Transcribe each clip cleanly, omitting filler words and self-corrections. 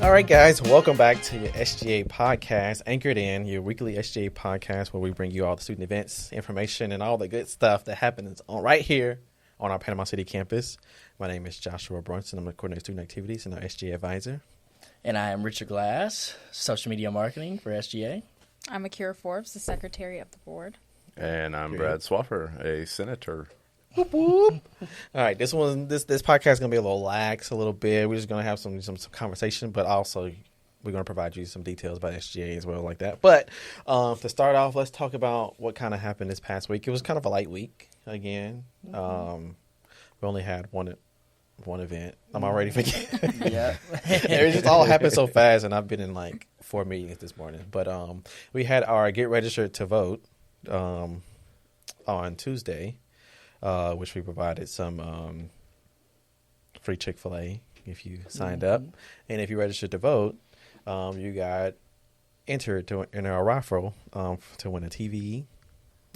All right, guys, welcome back to your SGA podcast, Anchored In, your weekly SGA podcast where we bring you all the student events, information, and all the good stuff that happens right here on our Panama City campus. My name is Joshua Brunson. I'm the coordinator of student activities and our SGA advisor. And I am Richard Glass, social media marketing for SGA. I'm Akira Forbes, the secretary of the board. And I'm Brad Swaffer, a senator. Whoop, whoop. All right, this podcast is gonna be a little lax, a little bit. We're just gonna have some conversation, but also we're gonna provide you some details about SGA as well, like that. But to start off, let's talk about what kind of happened this past week. It was kind of a light week again. We only had one event. I'm already forgetting. Yeah, it just all happened so fast, and I've been in like 4 meetings this morning. But we had our get registered to vote on Tuesday. Which we provided some free Chick-fil-A if you signed up. And if you registered to vote, you got entered in our raffle to win a TV,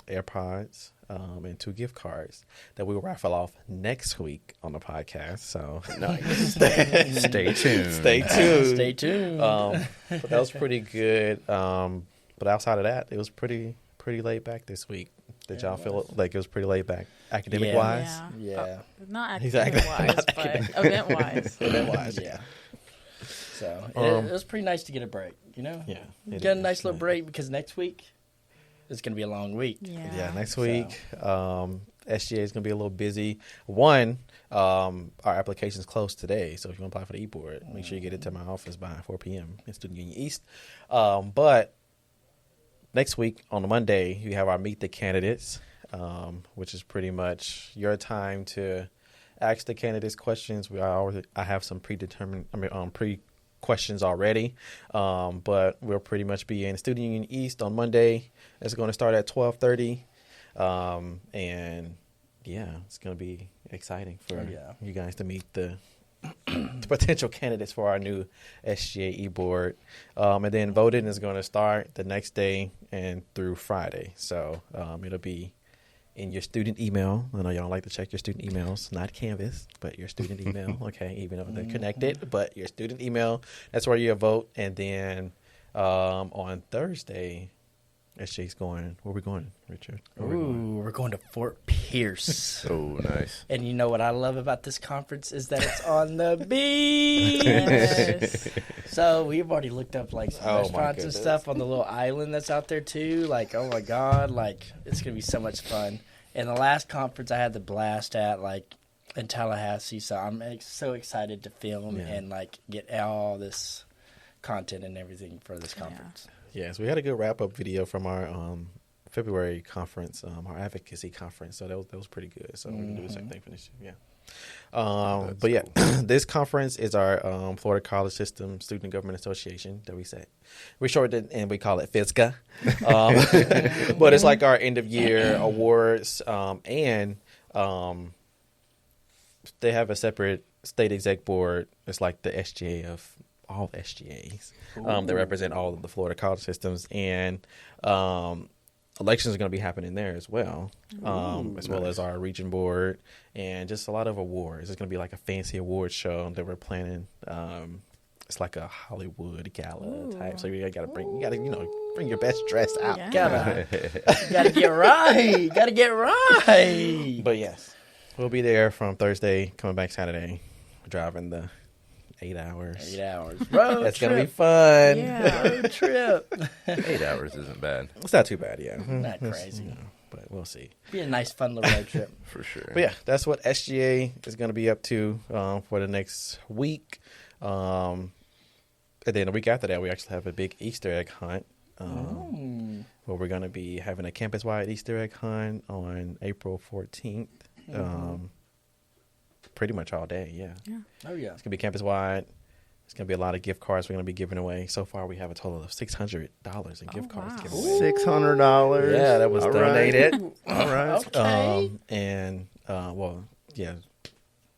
AirPods, and 2 gift cards that we will raffle off next week on the podcast. So nice. Stay tuned. Stay tuned. Stay tuned. But that was pretty good. But outside of that, it was pretty laid back this week. Did y'all feel like it was pretty laid back, academic wise? Yeah. Not Exactly. academic-wise, but event-wise. Event-wise, Yeah. So it was pretty nice to get a break, you know? Yeah. Get a nice little break because next week it's going to be a long week. Yeah, next week, SGA is going to be a little busy. One, our application's closed today, so if you want to apply for the e-board, make sure you get it to my office by 4 p.m. in Student Union East. But next week, on Monday, we have our Meet the Candidates, which is pretty much your time to ask the candidates questions. I have some pre-questions already, but we'll pretty much be in Student Union East on Monday. It's going to start at 12:30, and yeah, it's going to be exciting for you guys to meet the potential candidates for our new SGA e-board. And then voting is going to start the next day and through Friday. So it'll be in your student email. I know y'all don't like to check your student emails, not Canvas, but your student email. Okay, even though they're connected, but your student email, that's where you vote. And then on Thursday, SGA's going. Where are we going, Richard? We're going to Fort Pierce. Oh, nice. And you know what I love about this conference is that it's on the beach. Yes. So we've already looked up like some restaurants and stuff on the little island that's out there too. Like, oh my God, like it's going to be so much fun. And the last conference I had the blast at like in Tallahassee. So I'm so excited to film and like get all this content and everything for this conference. Yes, we had a good wrap-up video from our February conference, our advocacy conference. So that was pretty good. So we can do the same thing for this year. Yeah. But yeah, this conference is our Florida College System Student Government Association that we shortened it and we call it FISCA. But it's like our end-of-year awards, and they have a separate state exec board. It's like the SGA of all the SGAs that represent all of the Florida college systems, and elections are going to be happening there as well, as well as our region board and just a lot of awards. It's going to be like a fancy award show that we're planning. It's like a Hollywood gala type, so you got to bring your best dress out. Yeah. Gotta get right. But yes, we'll be there from Thursday, coming back Saturday, driving the 8 hours. 8 hours. Road That's trip. going to be fun. Yeah, road trip. 8 hours isn't bad. It's not too bad, yeah. Not crazy. But we'll see. Be a nice, fun little road trip. For sure. But yeah, that's what SGA is going to be up to for the next week. And then the week after that, we actually have a big Easter egg hunt. Where we're going to be having a campus-wide Easter egg hunt on April 14th. Pretty much all day, yeah. Oh, yeah. It's going to be campus-wide. It's going to be a lot of gift cards we're going to be giving away. So far, we have a total of $600 in gift cards to give away. $600. Yeah, that was donated. All right. Okay.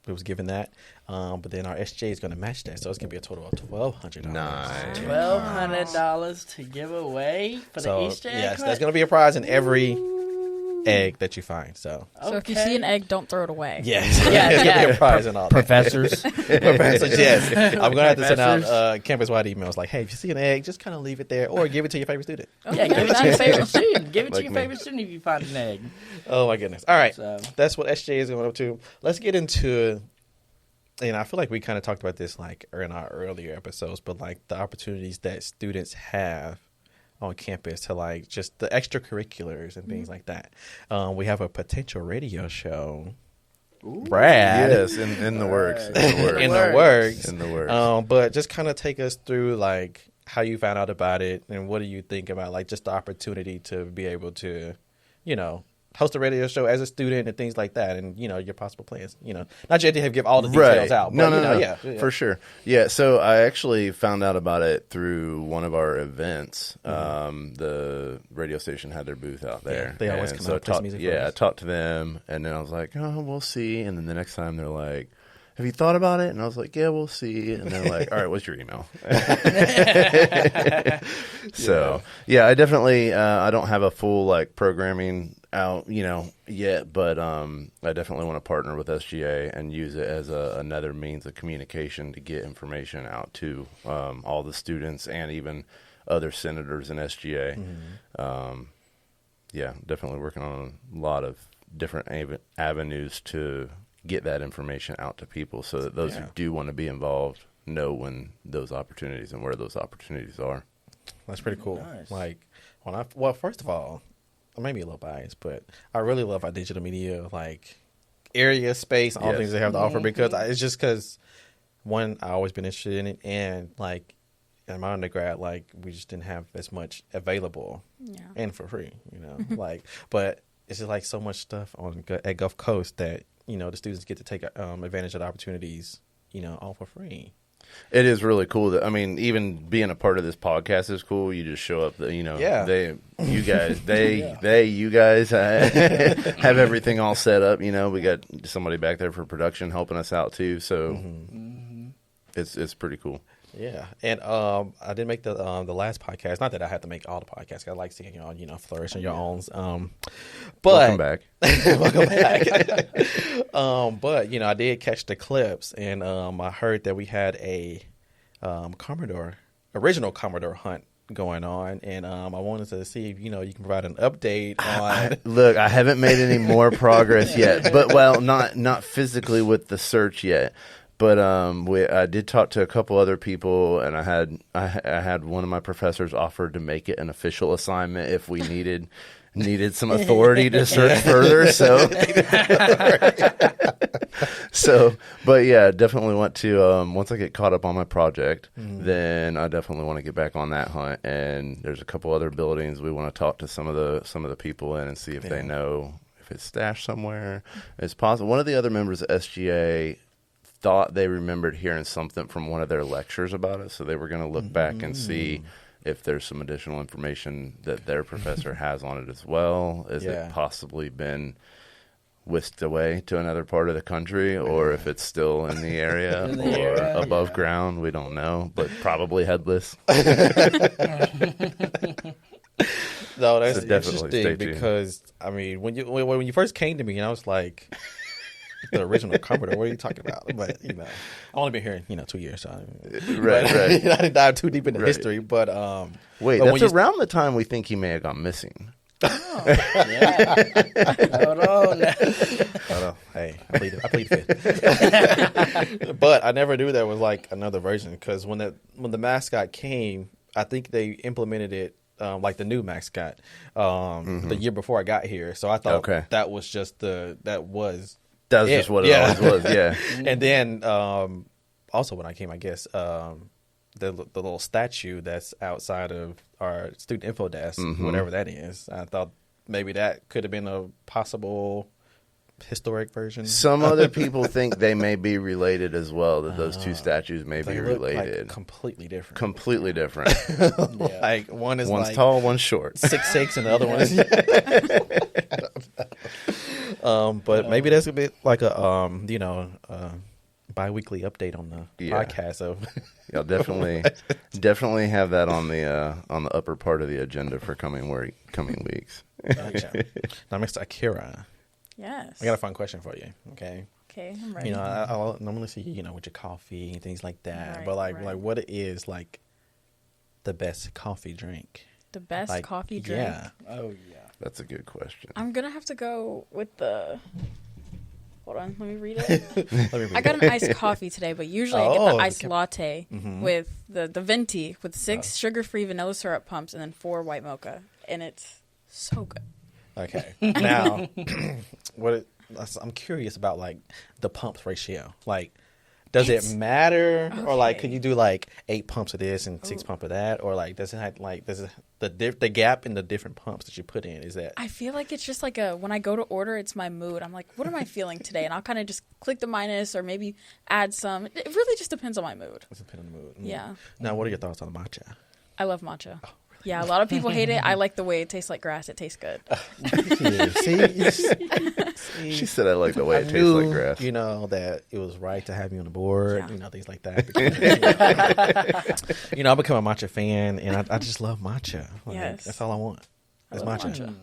It was given that. But then our SJ is going to match that. So it's going to be a total of $1,200. Nice. $1,200 to give away for the Easter egg yes, hunt? there's going to be a prize in every egg that you find. So if you see an egg, don't throw it away. yes, Yeah. a prize and all that. Professors. Professors, yes. I'm gonna have to send out campus-wide emails like, hey, if you see an egg, just kind of leave it there, or give it to your favorite student. Yeah, give it to your favorite student. Give it Like to your me. favorite student if you find an egg. Oh my goodness! All right, So- that's what SJ is going up to. Let's get into. And I feel like we kind of talked about this like in our earlier episodes, but like the opportunities that students have on campus to like just the extracurriculars and things like that. We have a potential radio show. Brad, Yes, in the works. In the works. in the works. In the works. But just kind of take us through like how you found out about it and what do you think about like just the opportunity to be able to, host a radio show as a student and things like that, and your possible plans. Not you have to give all the details out. But, No, yeah, for sure. Yeah, so I actually found out about it through one of our events. The radio station had their booth out there. Yeah, they always And come so out and play some music for I us. talked to them, and then I was like, oh, we'll see. And then the next time they're like, have you thought about it? And I was like, yeah, we'll see. And they're like, all right, what's your email? So, yeah, I definitely, I don't have a full like programming out, yet, but I definitely want to partner with SGA and use it as another means of communication to get information out to all the students and even other senators in SGA. Yeah, definitely working on a lot of different avenues to get that information out to people so that those who do want to be involved know when those opportunities and where those opportunities are. That's pretty cool. Nice. Like first of all, I may be a little biased, but I really love our digital media like area, space, all Yes. things they have to offer because it's just because one, I always been interested in it, and like in my undergrad, like we just didn't have as much available and for free, like. But it's just like so much stuff at Gulf Coast that the students get to take advantage of the opportunities, all for free. It is really cool that, even being a part of this podcast is cool. You just show up, you guys have everything all set up. We got somebody back there for production helping us out too. So it's pretty cool. Yeah, and I didn't make the last podcast. Not that I had to make all the podcasts. I like seeing y'all, flourish on your own. But Welcome back. welcome back. But I did catch the clips, and I heard that we had a original Commodore hunt going on, and I wanted to see if you can provide an update on. Look, I haven't made any more progress yet, but not physically with the search yet. But I did talk to a couple other people, and I had one of my professors offered to make it an official assignment if we needed some authority to search further. But yeah, definitely want to once I get caught up on my project, then I definitely want to get back on that hunt. And there's a couple other buildings we want to talk to some of the people in and see if they know if it's stashed somewhere. It's possible. One of the other members of SGA thought they remembered hearing something from one of their lectures about it, so they were going to look back and see if there's some additional information that their professor has on it as well. Has it possibly been whisked away to another part of the country, or if it's still in the area or above ground? We don't know, but probably headless. No, that's So definitely interesting stay tuned. because when you first came to me, and I was like, the original Commodore. What are you talking about? But I've only been here 2 years, so Right. I didn't dive too deep into history. But Wait, but that's around the time we think he may have gone missing. Yeah. Hold on. Hey, I plead fifth. But I never knew there was like another version because when the mascot came, I think they implemented it like the new mascot the year before I got here. So I thought that was just that was just what it always was. Yeah. And then also when I came, I guess the little statue that's outside of our student info desk, whatever that is, I thought maybe that could have been a possible historic version. Some other people think they may be related as well, that those two statues may be look related. like completely different. Completely different. Like one's like tall, one's short. 6'6", and the other one is. But maybe that's a bit like a bi-weekly update on the podcast. So I'll definitely have that on the upper part of the agenda for coming weeks. Gotcha. Now, Mr. Akira, Yes. I got a fun question for you. Okay. Okay, I'm ready. I'll normally see you, with your coffee and things like that. Right, but like right. what is like the best coffee drink? The best coffee drink? Yeah. Oh, yeah. That's a good question. I'm going to have to go with the... Hold on, let me read it. Let me read I got an iced coffee today, but usually I get the iced latte with the venti with 6 sugar-free vanilla syrup pumps and then 4 white mocha. And it's so good. Okay. Now, I'm curious about like the pumps ratio. Like, does it matter, or like could you do like 8 pumps of this and 6 pumps of that, or like does it have like the gap in the different pumps that you put in? Is that? I feel like it's just like when I go to order, it's my mood. I'm like, what am I feeling today? And I'll kind of just click the minus or maybe add some. It really just depends on my mood. It depends on the mood. Yeah. Now, what are your thoughts on matcha? I love matcha. Oh, really? Yeah, a lot of people hate it. I like the way it tastes like grass. It tastes good. See, she said I like the way it tastes like grass. That it was right to have me on the board. Yeah. Things like that. I become a matcha fan, and I just love matcha. Like, Yes. that's all I want. It's I love matcha.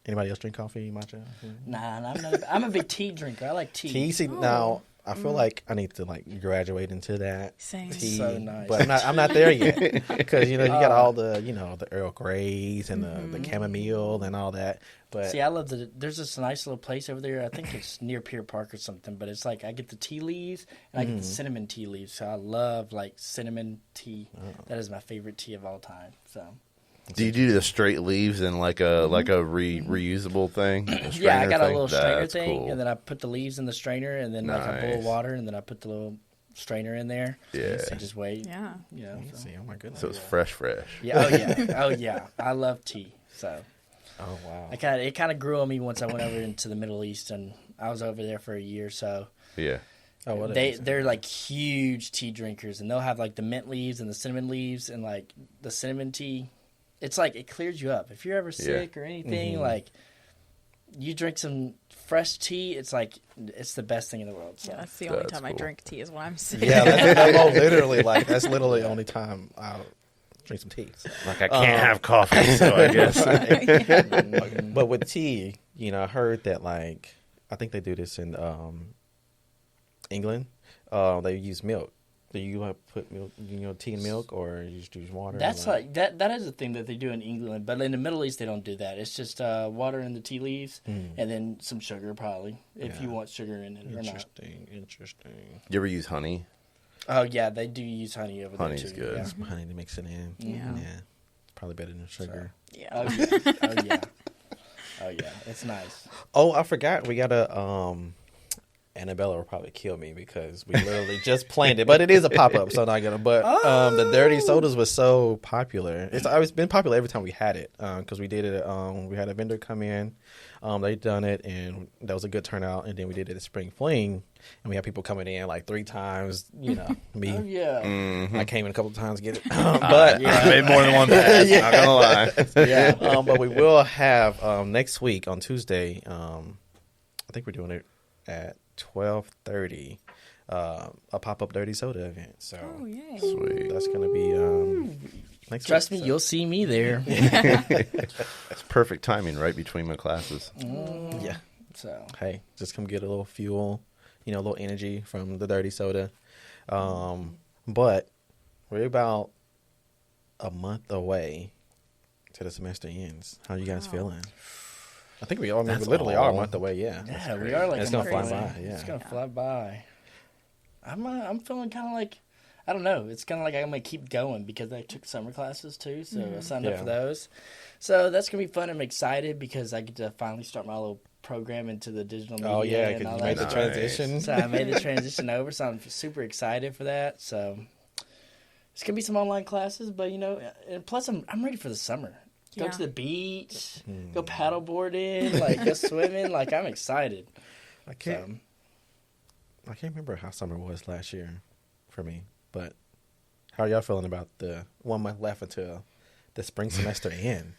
Anybody else drink coffee, matcha? Nah, I'm a big tea drinker. I like tea. Tea. See, now I feel like I need to like graduate into that. Same. Tea, So nice. but I'm not there yet because you got all the the Earl Greys and the chamomile and all that. But See, I love there's this nice little place over there. I think it's near Pier Park or something. But it's like I get the tea leaves and I get the cinnamon tea leaves. So I love like cinnamon tea. That is my favorite tea of all time. So. Do you do the straight leaves in like a reusable thing? Yeah, I got a little strainer That's thing, cool. and then I put the leaves in the strainer, and then like a bowl of Nice. water, and then I put the little strainer in there. Yeah. And just wait. Yeah. So. see, oh my goodness. So it's fresh. Yeah. Oh yeah. I love tea. So. Oh wow. It kind of grew on me once I went over into the Middle East, and I was over there for a year. So. Yeah. Oh, what They're like huge tea drinkers, and they'll have like the mint leaves and the cinnamon leaves, and like the cinnamon tea. It's like it clears you up if you're ever sick or anything. Like you drink some fresh tea, it's like it's the best thing in the world. So. Yeah, that's the only That's time I cool. drink tea is when I'm sick. Yeah, that's literally the only time I'll drink some tea. Like I can't have coffee, so I guess. But with tea, I heard that like I think they do this in England. They use milk. Do you put milk, tea in milk, or you just use water? That's like that. That is a thing that they do in England, but in the Middle East they don't do that. It's just water in the tea leaves, and then some sugar, probably if you want sugar in it or not. Interesting. You ever use honey? Oh yeah, they do use honey over Honey's there too. good. Yeah. Some honey to mix it in. Yeah. It's probably better than sugar. Yeah. Oh yeah. Oh yeah. Oh yeah. It's nice. Oh, I forgot. We gotta. Annabella will probably kill me because we literally just planned it, but it is a pop up, so I'm not gonna. But the dirty sodas was so popular. It's been popular every time we had it because we did it. We had a vendor come in, they done it, and that was a good turnout. And then we did it at Spring Fling, and we had people coming in like 3 times. Me, Oh yeah. I came in a couple of times to get it, but I made more than one pass. Not gonna lie. yeah. But we will have next week on Tuesday. I think we're doing it at 12:30, a pop-up dirty soda event. So yay. Sweet. that's gonna be next Trust week, me, you'll see me there. It's perfect timing, right between my classes. Yeah. So Hey, just come get a little fuel, a little energy from the dirty soda. But we're about a month away to the semester ends. How you guys feeling? I think we literally are a month away. Yeah. yeah, we are like It's a gonna month fly away. by. Yeah. It's gonna fly by. I'm feeling kind of like I don't know. It's kind of like I'm gonna keep going because I took summer classes too, so I signed up for those. So that's gonna be fun. I'm excited because I get to finally start my little program into the digital media. Oh yeah, and because all you made that the stuff. transition. So I made the transition over, so I'm super excited for that. So it's gonna be some online classes, but and plus I'm ready for the summer. Go Yeah. to the beach, go paddleboarding, like go swimming. Like I'm excited. I can't remember how summer was last year for me, but how are y'all feeling about the 1 month left until the spring semester end?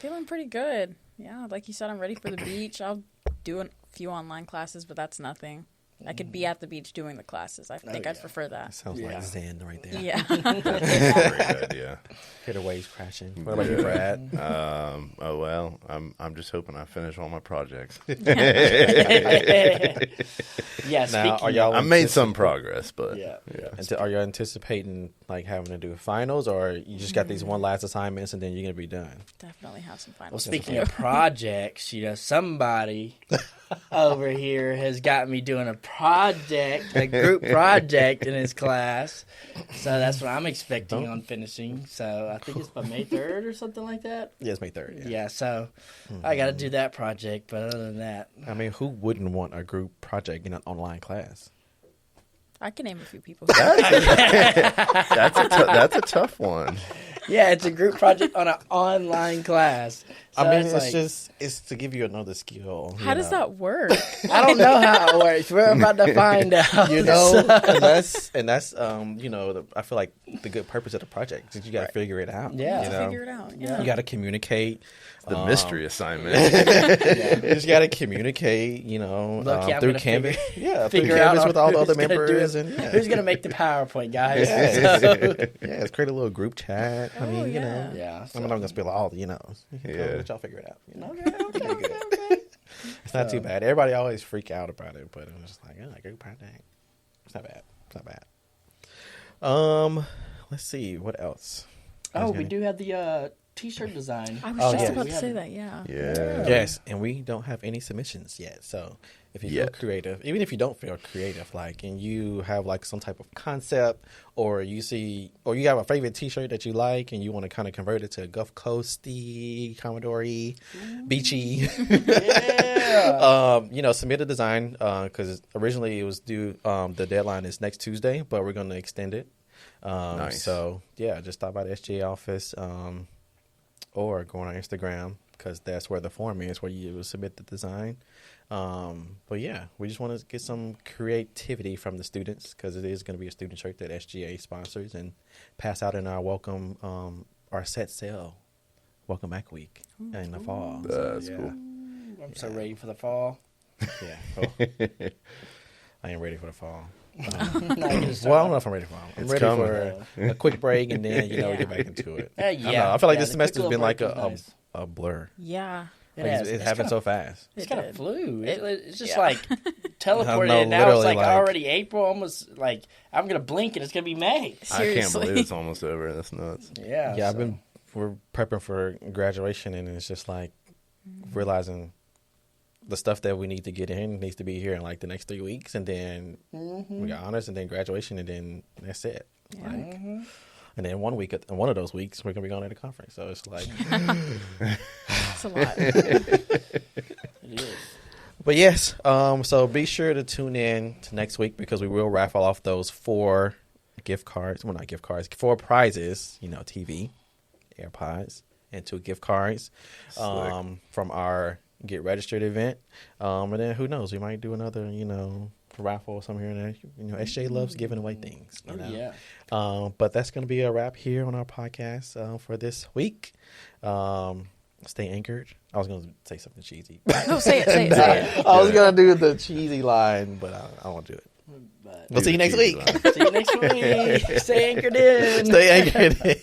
Feeling pretty good. Yeah, like you said, I'm ready for the beach. I'll do a few online classes, but that's nothing. I could be at the beach doing the classes. I think I'd prefer that. Sounds like Zen right there. Yeah. That's a great idea. Hear the waves crashing. What about you, Brad? Oh well, I'm just hoping I finish all my projects. Now, are y'all? I made some progress, but Are you anticipating like having to do finals, or you just got these one last assignments and then you're gonna be done? Definitely have some finals. Well, speaking of projects, somebody over here has got me doing a group project in his class. So that's what I'm expecting on finishing. So I think it's by May 3rd or something like that. Yeah, it's May 3rd. Yeah, so I got to do that project. But other than that, I mean, who wouldn't want a group project in an online class? I can name a few people. that's a tough one. yeah, it's a group project on an online class. So I mean, it's to give you another skill. How does that work? I don't know how it works. We're about to find out. And that's I feel like the good purpose of the project is you got to figure it out. Yeah, Figure it out. Yeah. You got to communicate. The mystery assignment. You just got to communicate, through Canvas. Through Canvas with all the other members. Who's going to make the PowerPoint, guys? Let's create a little group chat. I mean, Yeah. I'm not going to spill all the, let y'all figure it out. Okay. It's not too bad. Everybody always freak out about it, but it was just like, group project. It's not bad. Let's see. What else? Oh, we do have the T-shirt design. I was just about to say that, yeah. Yes, and we don't have any submissions yet. So if you feel creative, even if you don't feel creative, and you have some type of concept, or you have a favorite T-shirt that you like, and you want to kind of convert it to Gulf Coast-y, Commodore-y, beachy, submit a design because originally it was due. The deadline is next Tuesday, but we're going to extend it. Nice. So just stop by the SGA office. Or go on our Instagram because that's where the form is where you will submit the design. But we just want to get some creativity from the students because it is going to be a student shirt that SGA sponsors and pass out in our our set sale welcome back week in the fall. That's cool. I'm so ready for the fall. Yeah, cool. I am ready for the fall. Well, I don't know if I'm ready for it. I'm ready for a quick break and then we get back into it. I feel like this semester's been like a blur. Yeah. It happened so fast. It's kind of flew. It's just like teleported. And now it's already April. Almost like I'm gonna blink and it's gonna be May. Seriously. I can't believe it's almost over. That's nuts. Yeah. We're prepping for graduation and it's just like realizing the stuff that we need to get in needs to be here in the next 3 weeks, and then we got honors, and then graduation, and then that's it. Yeah. And then one of those weeks, we're gonna be going to the conference. So it's like it's a lot. It is. But yes, so be sure to tune in to next week because we will raffle off those 4 gift cards. Well, not gift cards, 4 prizes. TV, AirPods, and 2 gift cards from our Get Registered event, and then who knows, we might do another raffle or something here and there. SJ loves giving away things. But that's going to be a wrap here on our podcast for this week. Stay anchored. I was going to say something cheesy. No, say it. I was going to do the cheesy line, but I won't do it. We'll see you next week. See you next week. Stay anchored in. Stay anchored in.